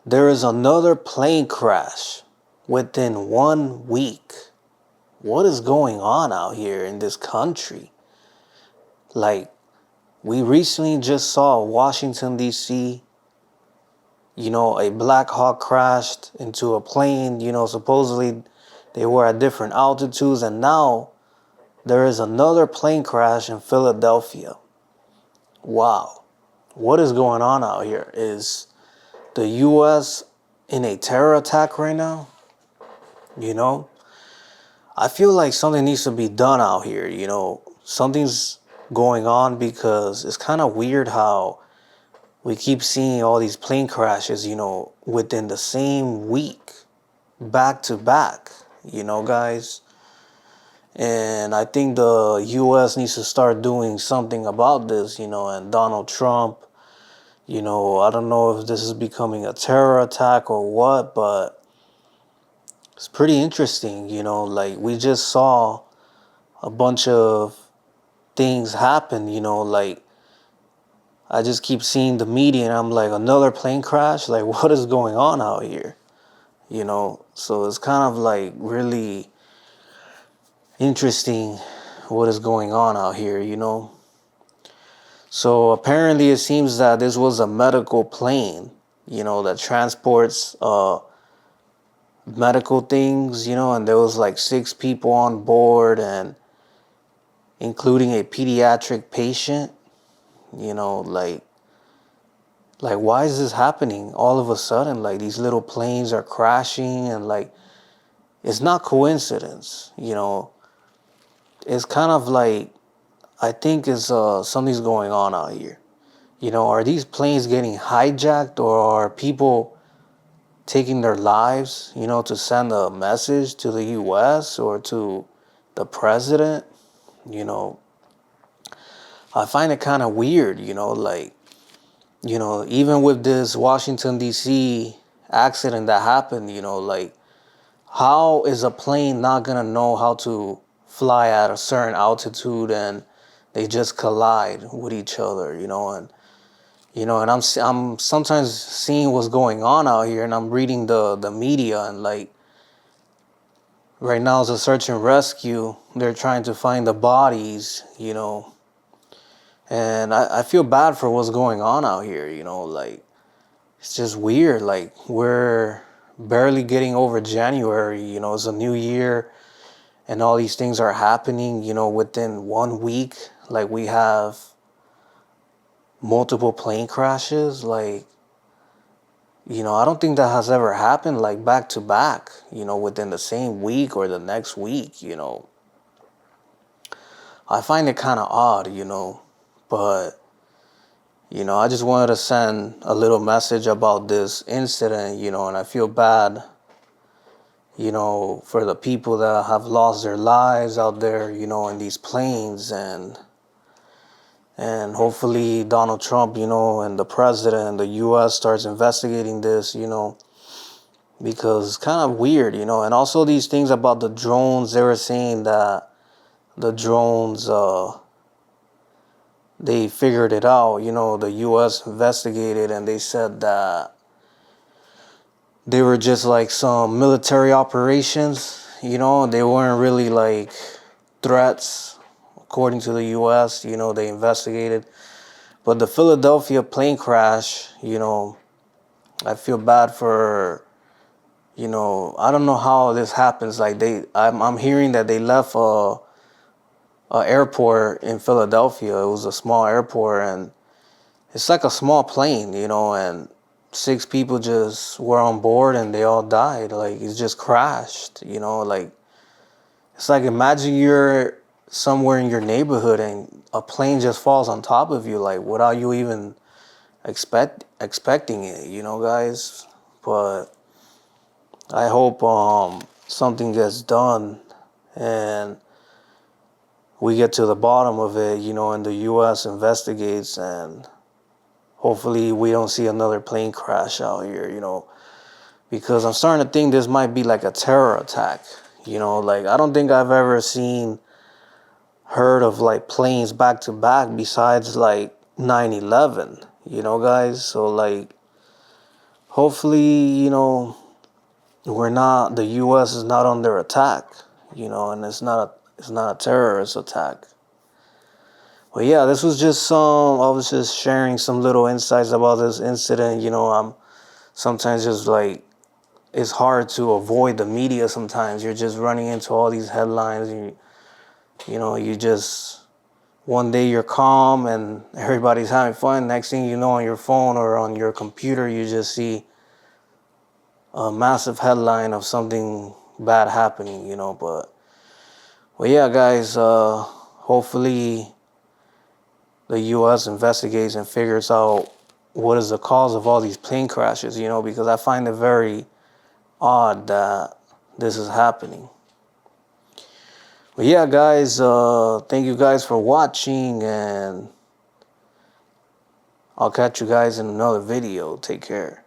There is another plane crash within 1 week. What is going on out here in this country? Like, we recently just saw Washington, D.C., a Black Hawk crashed into a plane. Supposedly they were at different altitudes, and now there is another plane crash in Philadelphia. Wow. What is going on out here? Is the U.S. in a terror attack right now? I feel like something needs to be done out here. Something's going on because it's kind of weird how we keep seeing all these plane crashes, within the same week, back to back, guys. And I think the U.S. needs to start doing something about this, and Donald Trump, I don't know if this is becoming a terror attack or what, but it's pretty interesting, like we just saw a bunch of things happen, like I just keep seeing the media and I'm like, another plane crash? Like, what is going on out here? So it's kind of like really interesting what is going on out here. So apparently it seems that this was a medical plane, that transports medical things, and there was like 6 people on board, and including a pediatric patient, like why is this happening all of a sudden? Like, these little planes are crashing, and like, it's not coincidence. It's kind of like, I think it's something's going on out here. Are these planes getting hijacked, or are people taking their lives, to send a message to the US or to the president? I find it kind of weird, like, even with this Washington, D.C. accident that happened, like, how is a plane not going to know how to fly at a certain altitude and they just collide with each other, and I'm sometimes seeing what's going on out here, and I'm reading the media, and like right now it's a search and rescue. They're trying to find the bodies, and I feel bad for what's going on out here, like it's just weird. Like, we're barely getting over January, it's a new year, and all these things are happening, within 1 week. Like, we have multiple plane crashes. Like, I don't think that has ever happened, like, back to back, within the same week or the next week. I find it kind of odd, but, I just wanted to send a little message about this incident, and I feel bad, for the people that have lost their lives out there, in these planes, and hopefully Donald Trump, and the president and the U.S. starts investigating this, because it's kind of weird, and also these things about the drones. They were saying that the drones, they figured it out, the U.S. investigated, and they said that they were just like some military operations, they weren't really like threats, according to the U.S., they investigated. But the Philadelphia plane crash, I feel bad for, I don't know how this happens. Like, I'm hearing that they left a airport in Philadelphia. It was a small airport, and it's like a small plane, and 6 people just were on board and they all died. Like, it just crashed, like, it's like, imagine you're somewhere in your neighborhood and a plane just falls on top of you, like, without you even expecting it, guys. But I hope something gets done and we get to the bottom of it, and the U.S. investigates, and hopefully we don't see another plane crash out here, because I'm starting to think this might be like a terror attack, like, I don't think I've ever heard of like planes back to back besides like 9/11, guys. So like, hopefully, the U.S. is not under attack, and it's not a terrorist attack. But yeah, this was just I was just sharing some little insights about this incident. I'm sometimes just like, it's hard to avoid the media sometimes. You're just running into all these headlines. You just, one day you're calm and everybody's having fun. Next thing you know, on your phone or on your computer, you just see a massive headline of something bad happening, But yeah, guys, hopefully the U.S. investigates and figures out what is the cause of all these plane crashes, because I find it very odd that this is happening. But yeah, guys, thank you guys for watching, and I'll catch you guys in another video. Take care.